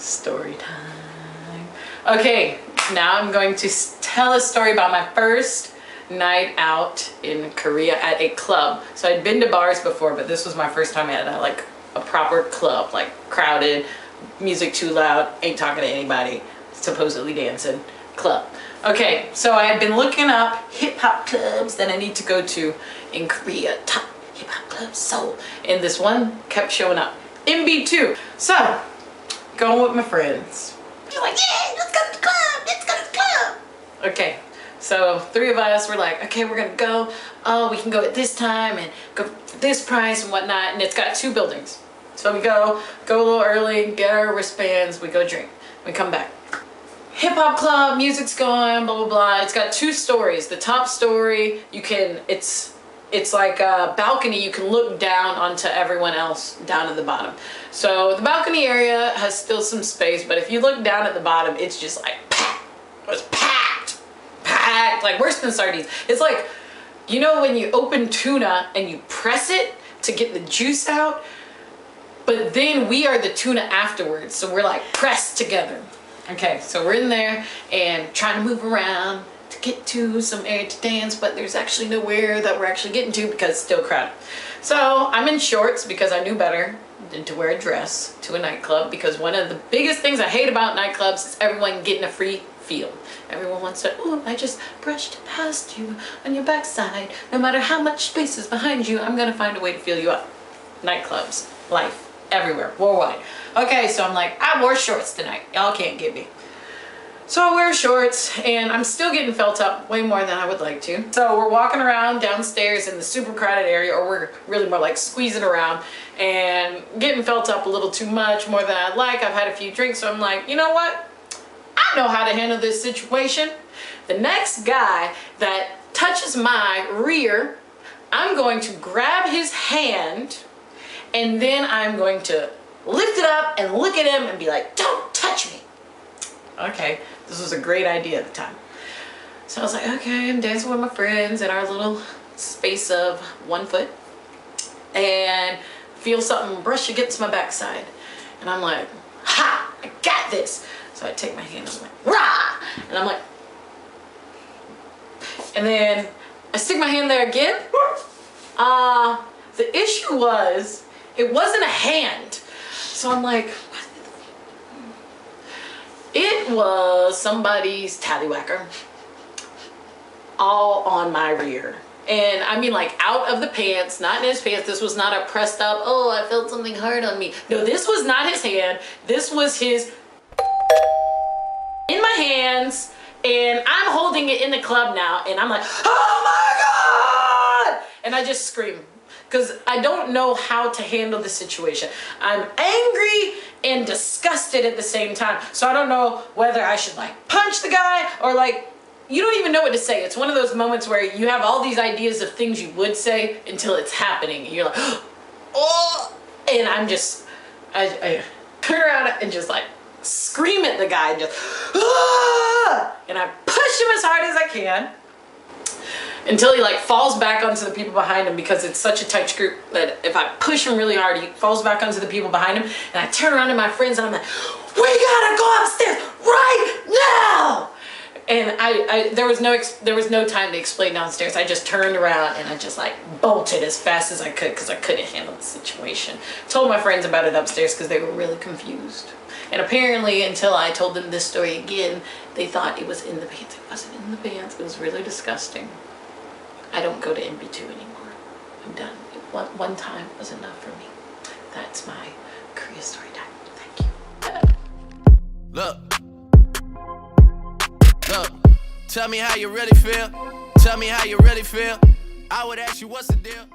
Story time. Okay, now I'm going to tell a story about my first night out in Korea at a club. So I'd been to bars before, but this was my first time at a proper club, like crowded, music too loud, ain't talking to anybody, supposedly dancing club. Okay, so I had been looking up hip hop clubs that I need to go to in Korea. Top hip hop club, Seoul. And this one kept showing up. MB2. So, going with my friends. You're like, yeah, let's go to the club, let's go to the club. Okay, so 3 of us were like, okay, we're gonna go. Oh, we can go at this time and go for this price and whatnot. And it's got 2 buildings. So we go a little early, get our wristbands, we go drink. We come back. Hip hop club, music's going, blah, blah, blah. It's got 2 stories. The top story, it's like a balcony. You can look down onto everyone else down at the bottom. So the balcony area has still some space, but if you look down at the bottom, it's just like packed. It's packed, like worse than sardines. It's like, you know when you open tuna and you press it to get the juice out, but then we are the tuna afterwards. So we're like pressed together. Okay, so we're in there and trying to move around to get to some area to dance, but there's actually nowhere that we're actually getting to because it's still crowded. So I'm in shorts because I knew better than to wear a dress to a nightclub, because one of the biggest things I hate about nightclubs is everyone getting a free feel. Everyone wants to, oh, I just brushed past you on your backside. No matter how much space is behind you, I'm gonna find a way to feel you up. Nightclubs, life. Everywhere, worldwide. Okay, so I'm like, I wore shorts tonight. Y'all can't get me. So I wear shorts and I'm still getting felt up way more than I would like to. So we're walking around downstairs in the super crowded area, or we're really more like squeezing around and getting felt up a little too much, more than I'd like. I've had a few drinks, so I'm like, you know what? I know how to handle this situation. The next guy that touches my rear, I'm going to grab his hand, and then I'm going to lift it up and look at him and be like, don't touch me. Okay, this was a great idea at the time. So I was like, okay, I'm dancing with my friends in our little space of 1 foot, and feel something brush against my backside. And I'm like, ha, I got this. So I take my hand, I'm like, rah! And I'm like, and then I stick my hand there again. The issue was, it wasn't a hand. So I'm like, what? It was somebody's tallywhacker all on my rear. And I mean, like, out of the pants, not in his pants. This was not a pressed up, oh, I felt something hard on me. No, this was not his hand. This was his in my hands, and I'm holding it in the club now, and I'm like, oh my God! And I just scream, because I don't know how to handle the situation. I'm angry and disgusted at the same time. So I don't know whether I should like punch the guy, or like, you don't even know what to say. It's one of those moments where you have all these ideas of things you would say until it's happening. And you're like, oh, and I turn around and just like scream at the guy and just, ah! And I push him as hard as I can, until he like falls back onto the people behind him, because it's such a tight group that if I push him really hard, he falls back onto the people behind him. And I turn around to my friends and I'm like, we gotta go upstairs right now. And there was no time to explain downstairs. I just turned around and I just like bolted as fast as I could, because I couldn't handle the situation. Told my friends about it upstairs because they were really confused. And apparently, until I told them this story again, they thought it was in the pants. It wasn't in the pants. It was really disgusting. I don't go to MB2 anymore. I'm done. One time was enough for me. That's my Korea story time. Thank you. Look, tell me how you really feel. Tell me how you really feel. I would ask you, what's the deal?